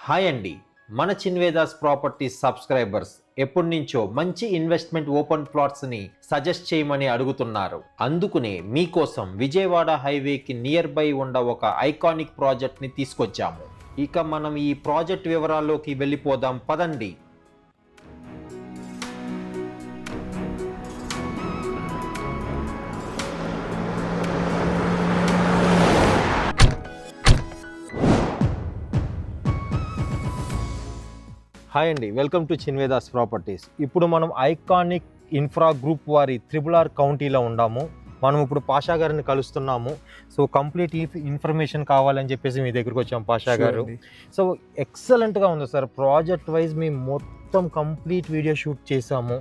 Hi అండి, మన చిన్వేదాస్ properties subscribers ఎప్పటి నుంచో మంచి ఇన్వెస్ట్మెంట్ ఓపెన్ ప్లాట్స్ని సజెస్ట్ చేయమని అడుగుతున్నారు. అందుకునే మీకోసం విజయవాడ హైవేకి నియర్ బై ఉన్న ఒక ఐకానిక్ ప్రాజెక్ట్ని తీసుకొచ్చాము. ఇక మనం ఈ ప్రాజెక్ట్ వివరాల్లోకి వెళ్ళిపోదాం పదండి. హాయ్ అండి, వెల్కమ్ టు చిన్వేదాస్ ప్రాపర్టీస్. ఇప్పుడు మనం ఐకానిక్ ఇన్ఫ్రా గ్రూప్ వారి త్రిబుల్ కౌంటీలో ఉన్నాము. మనం ఇప్పుడు పాషా గారిని కలుస్తున్నాము. సో కంప్లీట్ ఇన్ఫర్మేషన్ కావాలని చెప్పేసి మీ దగ్గరికి వచ్చాము పాషా గారు. సో ఎక్సలెంట్గా ఉంది సార్, ప్రాజెక్ట్ వైజ్ మీ మొత్తం కంప్లీట్ వీడియో షూట్ చేసాము.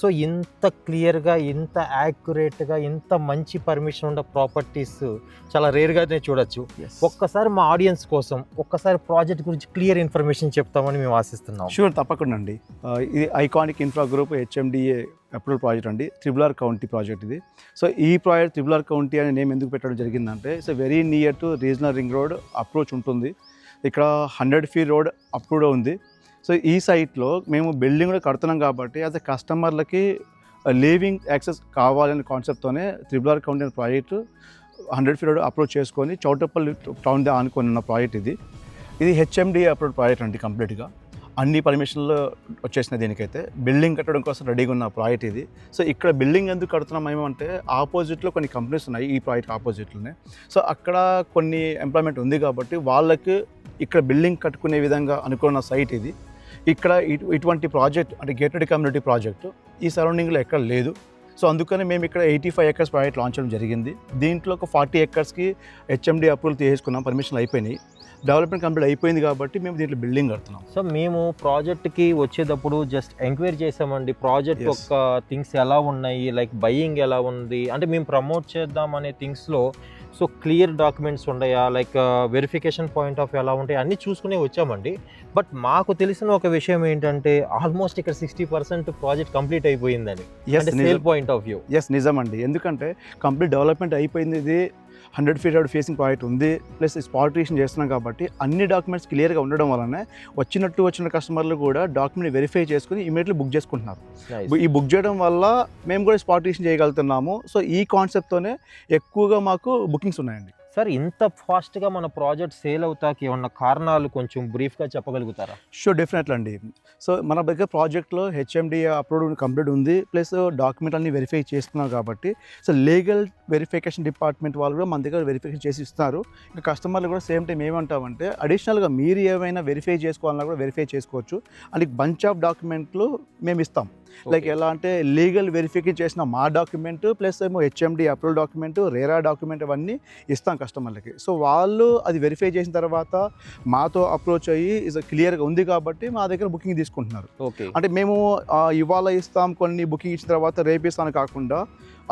సో ఇంత క్లియర్గా, ఇంత యాక్యురేట్గా, ఇంత మంచి పర్మిషన్ ఉన్న ప్రాపర్టీస్ చాలా రేర్గానే చూడొచ్చు. ఒక్కసారి మా ఆడియన్స్ కోసం ఒక్కసారి ప్రాజెక్ట్ గురించి క్లియర్ ఇన్ఫర్మేషన్ చెప్తామని మేము ఆశిస్తున్నాం. షూర్, తప్పకుండా అండి. ఇది iconic infra group HMDA approval project అండి. త్రిబుల్ కౌంటీ ప్రాజెక్ట్ ఇది. సో ఈ ప్రాజెక్ట్ త్రిబుల్ కౌంటీ అనే నేమ్ ఎందుకు పెట్టడం జరిగిందంటే, so very near to regional ring road approach ఉంటుంది. ఇక్కడ 100 feet రోడ్ అప్రూవ్డ్ ఉంది. సో ఈ సైట్లో మేము బిల్డింగ్ కూడా కడుతున్నాం కాబట్టి యాజ్ ఎ కస్టమర్లకి లివింగ్ యాక్సెస్ కావాలనే కాన్సెప్ట్తోనే త్రిబుల్ కౌంటీ అనే ప్రాజెక్టు 100 feet రోడ్ అప్రోచ్ చేసుకొని చౌటప్పల్లి టౌన్ అనుకుని ఉన్న ప్రాజెక్ట్ ఇది. ఇది హెచ్ఎండిఏ అప్రూవ్డ్ ప్రాజెక్ట్ అండి. కంప్లీట్గా అన్ని పర్మిషన్లు వచ్చేసినాయి. దీనికైతే బిల్డింగ్ కట్టడం కోసం రెడీగా ఉన్న ప్రాజెక్ట్ ఇది. సో ఇక్కడ బిల్డింగ్ ఎందుకు కడుతున్నాం ఏమంటే, ఆపోజిట్లో కొన్ని కంపెనీస్ ఉన్నాయి ఈ ప్రాజెక్ట్ ఆపోజిట్లోనే. సో అక్కడ కొన్ని ఎంప్లాయ్మెంట్ ఉంది కాబట్టి వాళ్ళకి ఇక్కడ బిల్డింగ్ కట్టుకునే విధంగా అనుకున్న సైట్ ఇది. ఇక్కడ ఇటువంటి ప్రాజెక్ట్ అంటే గేటెడ్ కమ్యూనిటీ ప్రాజెక్టు ఈ సరౌండింగ్లో ఎక్కడ లేదు. సో అందుకని మేము ఇక్కడ 85 acres ప్రాజెక్ట్ లాంచ్ చేయడం జరిగింది. దీంట్లో ఒక 40 acresకి హెచ్ఎండి అప్రూవల్ తీసుకున్నాం, పర్మిషన్లు అయిపోయినాయి, డెవలప్మెంట్ కంప్లీట్ అయిపోయింది కాబట్టి మేము దీంట్లో బిల్డింగ్ కడుతున్నాం. సో మేము ప్రాజెక్ట్కి వచ్చేటప్పుడు జస్ట్ ఎంక్వైరీ చేసామండి, ప్రాజెక్ట్ యొక్క థింగ్స్ ఎలా ఉన్నాయి, లైక్ బయ్యింగ్ ఎలా ఉంది, అంటే మేము ప్రమోట్ చేద్దాం అనే థింగ్స్లో సో క్లియర్ డాక్యుమెంట్స్ ఉన్నాయా, లైక్ వెరిఫికేషన్ పాయింట్ ఆఫ్ ఎలా ఉంటాయి అన్నీ చూసుకునే వచ్చామండి. బట్ మాకు తెలిసిన ఒక విషయం ఏంటంటే, ఆల్మోస్ట్ ఇక్కడ 60% ప్రాజెక్ట్ కంప్లీట్ అయిపోయిందని, sale point of view. Yes, నిజమండి. ఎందుకంటే కంప్లీట్ డెవలప్మెంట్ అయిపోయింది. ఇది 100 feet రోడ్ ఫేసింగ్ ప్రాజెక్ట్ ఉంది, ప్లస్ స్పాట్ రిజిస్ట్రేషన్ చేస్తున్నాం కాబట్టి అన్ని డాక్యుమెంట్స్ క్లియర్గా ఉండడం వలన వచ్చిన కస్టమర్లు కూడా డాక్యుమెంట్ వెరిఫై చేసుకుని ఇమీడియట్లీ బుక్ చేసుకుంటున్నారు. ఈ బుక్ చేయడం వల్ల మేము కూడా స్పాట్ రిజిస్ట్రేషన్ చేయగలుగుతున్నాము. సో ఈ కాన్సెప్ట్తోనే ఎక్కువగా మాకు బుకింగ్స్ ఉన్నాయండి. సార్, ఇంత ఫాస్ట్గా మన ప్రాజెక్ట్ సేల్ అవుతాకి ఏమన్నా కారణాలు కొంచెం బ్రీఫ్గా చెప్పగలుగుతారా? షూర్, డెఫినెట్లీ అండి. సో మన దగ్గర ప్రాజెక్ట్లో హెచ్ఎండిఏ అప్రూవ్డ్ కంప్లీట్ ఉంది, ప్లస్ డాక్యుమెంట్ అన్ని వెరిఫై చేస్తున్నాం కాబట్టి సో లీగల్ వెరిఫికేషన్ డిపార్ట్మెంట్ వాళ్ళు కూడా మన దగ్గర వెరిఫికేషన్ చేసి ఇస్తున్నారు. ఇంకా కస్టమర్లు కూడా సేమ్ టైం ఏమంటామంటే, అడిషనల్గా మీరు ఏమైనా వెరిఫై చేసుకోవాలన్నా కూడా వెరిఫై చేసుకోవచ్చు. అండ్ బంచ్ ఆఫ్ డాక్యుమెంట్లు మేము ఇస్తాం. లైక్ ఎలా అంటే, లీగల్ వెరిఫికేషన్ చేసిన మా డాక్యుమెంట్ ప్లస్ ఏమో HMD approval document, RERA document అవన్నీ ఇస్తాం కస్టమర్లకి. సో వాళ్ళు అది వెరిఫై చేసిన తర్వాత మాతో అప్రోచ్ అయ్యి క్లియర్గా ఉంది కాబట్టి మా దగ్గర బుకింగ్ తీసుకుంటున్నారు. అంటే మేము ఇవాళ ఇస్తాం కొన్ని బుకింగ్ ఇచ్చిన తర్వాత రేపు ఇస్తాను కాకుండా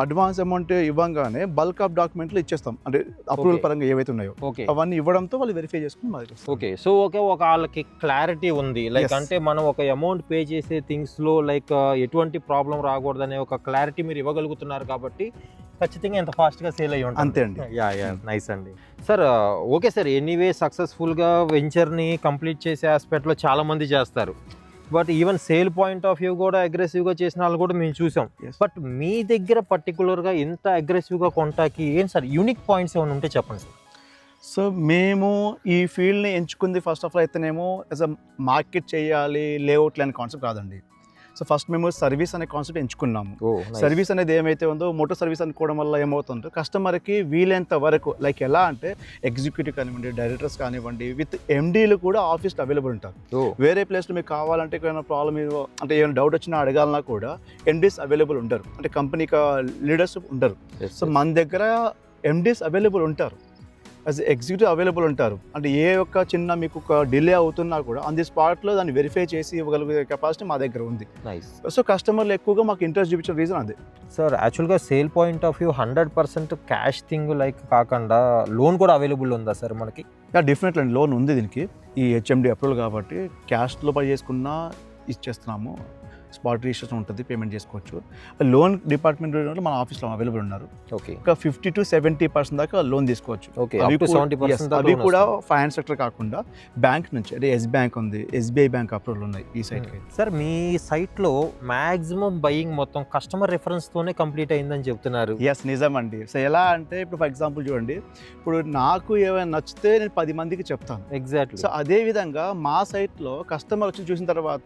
అడ్వాన్స్ అమౌంట్ ఇవ్వగానే బల్క్ ఆఫ్ డాక్యుమెంట్లు ఇచ్చేస్తాం. అంటే అప్రూవల్ పరంగా ఏవైతే ఉన్నాయో అవన్నీ ఇవ్వడంతో వాళ్ళు వెరిఫై చేసుకుని మా దగ్గర. ఓకే, సో ఒక వాళ్ళకి క్లారిటీ ఉంది, లైక్ అంటే మనం ఒక అమౌంట్ పే చేసే థింగ్స్లో లైక్ ఎటువంటి ప్రాబ్లం రాకూడదనే ఒక క్లారిటీ మీరు ఇవ్వగలుగుతున్నారు కాబట్టి ఖచ్చితంగా ఎంత ఫాస్ట్గా సేల్ అయ్యి ఉంటుంది. అంతే అండి. నైస్ అండి. సార్, ఓకే సార్, ఎనీవే సక్సెస్ఫుల్గా వెంచర్ని కంప్లీట్ చేసే ఆస్పెక్ట్లో చాలామంది చేస్తారు. But even sale point of view కూడా అగ్రెసివ్గా చేసిన వాళ్ళు కూడా మేము చూసాం. బట్ మీ దగ్గర పర్టికులర్గా ఇంత అగ్రెసివ్గా కొంటాకి ఏం సార్ యూనిక్ పాయింట్స్ ఏమైనా ఉంటే చెప్పండి సార్. సో మేము ఈ ఫీల్డ్ని ఎంచుకుంది ఫస్ట్ ఆఫ్ ఆల్ అయితేనేమో యాజ్ అ మార్కెట్ చేయాలి, లేఅవుట్లు అనే కాన్సెప్ట్ కాదండి. సో ఫస్ట్ మేము సర్వీస్ అనే కాన్సెప్ట్ ఎంచుకున్నాము. సర్వీస్ అనేది ఏమైతే ఉందో, మోటార్ సర్వీస్ అనుకోవడం వల్ల ఏమవుతుందో కస్టమర్కి వీలైనంత వరకు, లైక్ ఎలా అంటే ఎగ్జిక్యూటివ్ కానివ్వండి, డైరెక్టర్స్ కానివ్వండి, విత్ ఎండీలు కూడా ఆఫీస్లో అవైలబుల్ ఉంటారు. వేరే ప్లేస్లో మీకు కావాలంటే ఏమైనా ప్రాబ్లమ్ అంటే ఏమైనా డౌట్ వచ్చినా అడగాలన్నా కూడా ఎండీస్ అవైలబుల్ ఉంటారు, అంటే కంపెనీకి లీడర్స్ ఉంటారు. సో మన దగ్గర ఎండీస్ అవైలబుల్ ఉంటారు, యాజ్ ఎగ్జిక్యూటివ్ అవైలబుల్ ఉంటారు. అంటే ఏ ఒక్క చిన్న మీకు ఒక డిలే అవుతున్నా కూడా ఆన్ ది స్పాట్లో దాన్ని వెరిఫై చేసి ఇవ్వగలిగే కెపాసిటీ మా దగ్గర ఉంది. సో కస్టమర్లు ఎక్కువగా మాకు ఇంట్రెస్ట్ చూపించిన రీజన్ అదే సార్. యాక్చువల్గా sale point of view 100% cash thing like కాకుండా లోన్ కూడా అవైలబుల్ ఉందా సార్ మనకి? డెఫినెట్లీ అండి, లోన్ ఉంది దీనికి. ఈ హెచ్ఎండి అప్రూవల్ కాబట్టి క్యాష్లో పై చేసుకున్నా ఇచ్చేస్తున్నాము. స్పాట్ రిజిస్ట్రేషన్ ఉంటుంది, పేమెంట్ చేసుకోవచ్చు. లోన్ డిపార్ట్మెంట్ మన ఆఫీస్లో అవైలబుల్ ఉన్నారు. ఓకే, ఒక 50 to 70% దాకా లోన్ తీసుకోవచ్చు. ఓకే, అవి up to కూడా- 70% yes, అవి కూడా ఫైనాన్స్ సెక్టర్ కాకుండా బ్యాంక్ నుంచి, అంటే ఎస్ బ్యాంక్ ఉంది, SBI బ్యాంక్ అప్రూవల్ ఉన్నాయి ఈ సైట్కి. సార్ మీ సైట్లో మ్యాక్సిమం బయింగ్ మొత్తం కస్టమర్ రెఫరెన్స్ తోనే కంప్లీట్ అయిందని చెప్తున్నారు. ఎస్, నిజమండి. సో ఎలా అంటే ఇప్పుడు ఫర్ ఎగ్జాంపుల్ చూడండి, ఇప్పుడు నాకు ఏమైనా నచ్చితే నేను 10 మందికి చెప్తాను. ఎగ్జాక్ట్లీ. సో అదే విధంగా మా సైట్లో కస్టమర్ వచ్చి చూసిన తర్వాత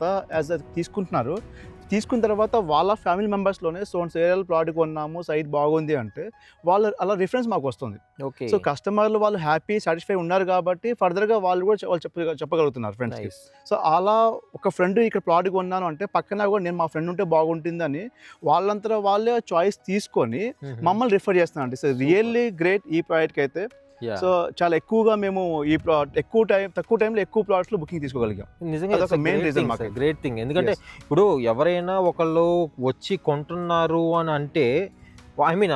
తీసుకున్న తర్వాత వాళ్ళ ఫ్యామిలీ మెంబర్స్లోనే ఏరియాలో ప్లాట్ కొన్నాము, సైట్ బాగుంది అంటే వాళ్ళు అలా రిఫరెన్స్ మాకు వస్తుంది. ఓకే, సో కస్టమర్లు వాళ్ళు హ్యాపీ సాటిస్ఫై ఉన్నారు కాబట్టి ఫర్దర్గా వాళ్ళు కూడా చెప్పగలుగుతున్నారు ఫ్రెండ్స్కి. నైస్. సో అలా ఒక ఫ్రెండ్ ఇక్కడ ప్లాట్ కొన్నాను అంటే పక్కన కూడా నేను మా ఫ్రెండ్ ఉంటే బాగుంటుందని వాళ్ళంతా వాళ్ళే చాయిస్ తీసుకొని మమ్మల్ని రిఫర్ చేస్తున్నారండి. సో రియల్లీ గ్రేట్ ఈ ప్రాజెక్ట్కి అయితే. సో చాలా ఎక్కువగా మేము ఈ ప్లాట్ తక్కువ టైంలో ఎక్కువ ప్లాట్స్లో బుకింగ్ తీసుకోగలిగాం. నిజంగా అదొక main reason మాకు. Great thing. ఎందుకంటే ఇప్పుడు ఎవరైనా ఒకళ్ళు వచ్చి కొంటున్నారు అని అంటే ఐ మీన్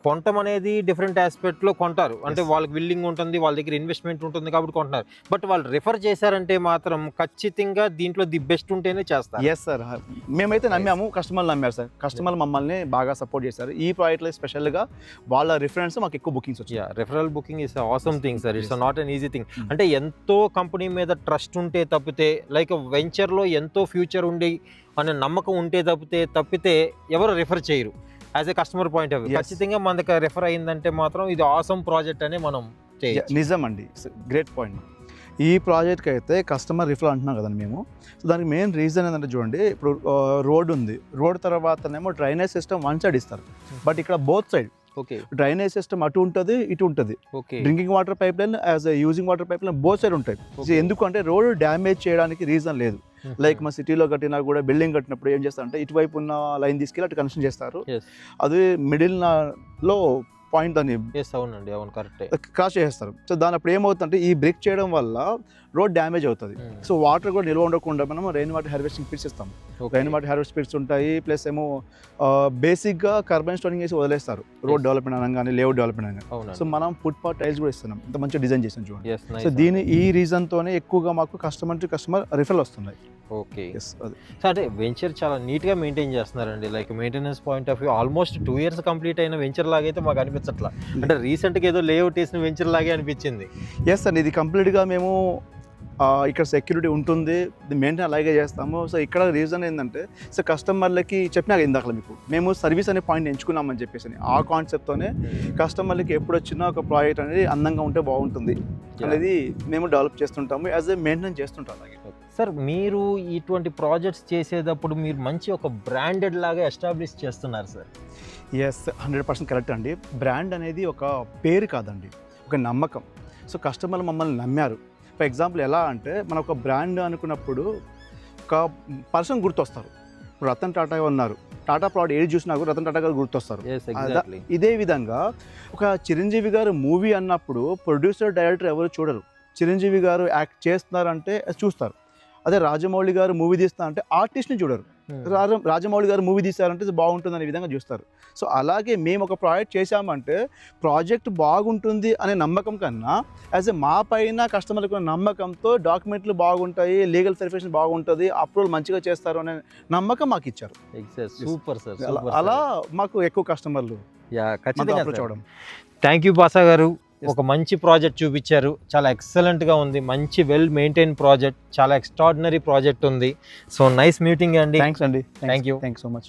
కొనటం అనేది డిఫరెంట్ ఆస్పెక్ట్లో కొంటారు, అంటే Yes. వాళ్ళకి విల్లింగ్ ఉంటుంది, వాళ్ళ దగ్గర ఇన్వెస్ట్మెంట్ ఉంటుంది కాబట్టి కొంటున్నారు. బట్ వాళ్ళు రిఫర్ చేశారంటే మాత్రం ఖచ్చితంగా దీంట్లో ది బెస్ట్ ఉంటేనే చేస్తారు. ఎస్ సార్, మేమైతే నమ్మాము, కస్టమర్లు నమ్మారు సార్. కస్టమర్లు మమ్మల్ని బాగా సపోర్ట్ చేశారు. ఈ ప్రాజెక్ట్లో స్పెషల్గా వాళ్ళ రిఫరెన్స్ మాకు ఎక్కువ బుకింగ్స్ వచ్చాయి. Referral booking is awesome thing sir, it's not an easy thing. అంటే ఎంతో కంపెనీ మీద ట్రస్ట్ ఉంటే తప్పితే, లైక్ వెంచర్లో ఎంతో ఫ్యూచర్ ఉండి అనే నమ్మకం ఉంటే తప్పితే ఎవరు రిఫర్ చేయరు. As a customer point of view Yes. ఖచ్చితంగా మన దగ్గర రెఫర్ అయిందంటే మాత్రం ఇది ఆసమ్ ప్రాజెక్ట్ అనే మనం చేయొచ్చు. నిజమండి, గ్రేట్ పాయింట్. ఈ ప్రాజెక్ట్కి అయితే కస్టమర్ రిఫర్ అంటున్నాం కదండి మేము. సో దానికి మెయిన్ రీజన్ ఏంటంటే చూడండి, ఇప్పుడు రోడ్ ఉంది, రోడ్ తర్వాతనేమో డ్రైనేజ్ సిస్టమ్ వన్ సైడ్ ఇస్తారు. బట్ ఇక్కడ both side okay, drainage system అటు ఉంటుంది, ఇటు ఉంటుంది. Okay, drinking water pipe line as using water pipe line both side ఉంటాయి. Okay. ఎందుకంటే రోడ్ డ్యామేజ్ చేయడానికి రీజన్ లేదు. లైక్ మా సిటీలో కట్టినా కూడా బిల్డింగ్ కట్టినప్పుడు ఏం చేస్తారంటే ఇటువైపు ఉన్న లైన్ తీసుకెళ్ళి అటు కనెక్షన్ చేస్తారు. Yes. అది మిడిల్లో పాయింట్ దాన్ని ఎస్, అవునండి, అవును, కరెక్టే. క్రాస్ చేసేస్తారు. సో దాని అప్పుడు ఏమవుతుందంటే ఈ బ్రేక్ చేయడం వల్ల రోడ్ డ్యామేజ్ అవుతుంది. సో వాటర్ కూడా నిల్వ ఉండకుండా మనం రెయిన్ వాటర్ హార్వెస్టింగ్ పిట్స్ ఇస్తాం. రెయిన్ వాటర్ హార్వెస్ట్ పిట్స్ ఉంటాయి, ప్లస్ ఏమో బేసిక్గా కార్బన్ స్టోరింగ్ చేసి వదిలేస్తారు రోడ్ డెవలప్మెంట్ అనగానే, లేఅవుట్ డెవలప్మెంట్ అనగానే. సో మనం ఫుట్ పాత్ టైల్స్ కూడా ఇస్తున్నాం, ఇంత మంచిగా డిజైన్ చేసాం చూడండి. సో ఈ రీజన్తోనే ఎక్కువగా మాకు కస్టమర్ టు కస్టమర్ రిఫరల్ వస్తున్నాయి. ఓకే, Yes, అది. సో అంటే వెంచర్ చాలా నీట్గా మెయింటైన్ చేస్తున్నారండి. Like maintenance point of view almost 2 years complete అయిన వెంచర్ లాగైతే మాకు అనిపించట్లా. అంటే రీసెంట్గా ఏదో లేఅవుట్ వేసిన వెంచర్ లాగే అనిపించింది. ఎస్ అండి, ఇది కంప్లీట్గా మేము ఇక్కడ సెక్యూరిటీ ఉంటుంది, మెయింటైన్ అలాగే చేస్తాము. సో ఇక్కడ రీజన్ ఏంటంటే, సో కస్టమర్లకి చెప్పినా ఇందాక మీకు మేము సర్వీస్ అనే పాయింట్ ఎంచుకున్నామని చెప్పేసి ఆ కాన్సెప్ట్తోనే కస్టమర్లకి ఎప్పుడు వచ్చినా ఒక ప్రాజెక్ట్ అనేది అందంగా ఉంటే బాగుంటుంది అనేది మేము డెవలప్ చేస్తుంటాము, యాజ్ ఏ మెయింటైన్ చేస్తుంటాం అలాగే. సార్ మీరు ఇటువంటి ప్రాజెక్ట్స్ చేసేటప్పుడు మీరు మంచి ఒక బ్రాండెడ్ లాగా ఎస్టాబ్లిష్ చేస్తున్నారు సార్. ఎస్, 100% కరెక్ట్ అండి. బ్రాండ్ అనేది ఒక పేరు కాదండి, ఒక నమ్మకం. సో కస్టమర్లు మమ్మల్ని నమ్మారు. ఫర్ ఎగ్జాంపుల్ ఎలా అంటే, మనం ఒక బ్రాండ్ అనుకున్నప్పుడు ఒక పర్సన్ గుర్తొస్తారు. ఇప్పుడు రతన్ టాటా ఉన్నారు, టాటా ప్రోడక్ట్ ఏది చూసినా కూడా రతన్ టాటా గారు గుర్తొస్తారు. ఇదే విధంగా ఒక చిరంజీవి గారు మూవీ అన్నప్పుడు ప్రొడ్యూసర్ డైరెక్టర్ ఎవరు చూడరు, చిరంజీవి గారు యాక్ట్ చేస్తున్నారంటే చూస్తారు. అదే రాజమౌళి గారు మూవీ తీస్తా అంటే ఆర్టిస్ట్ని చూడరు, రాజమౌళి గారు మూవీ తీస్తారంటే ఇది బాగుంటుంది అనే విధంగా చూస్తారు. సో అలాగే మేము ఒక ప్రాజెక్ట్ చేశామంటే ప్రాజెక్ట్ బాగుంటుంది అనే నమ్మకం కన్నా యాజ్ ఏ మా పైన కస్టమర్లకు నమ్మకంతో డాక్యుమెంట్లు బాగుంటాయి, లీగల్ వెరిఫికేషన్ బాగుంటుంది, అప్రూవల్ మంచిగా చేస్తారు అనే నమ్మకం మాకు ఇచ్చారు. సూపర్ సార్, అలా మాకు ఎక్కువ కస్టమర్లు చూడడం. థ్యాంక్ యూ బాసా గారు, ఒక మంచి ప్రాజెక్ట్ చూపించారు, చాలా ఎక్సలెంట్గా ఉంది, మంచి వెల్ మెయింటైన్ ప్రాజెక్ట్, చాలా ఎక్స్ట్రాడినరీ ప్రాజెక్ట్ ఉంది. సో నైస్ మీటింగ్ అండి. థ్యాంక్స్ అండి, థ్యాంక్ యూ సో మచ్.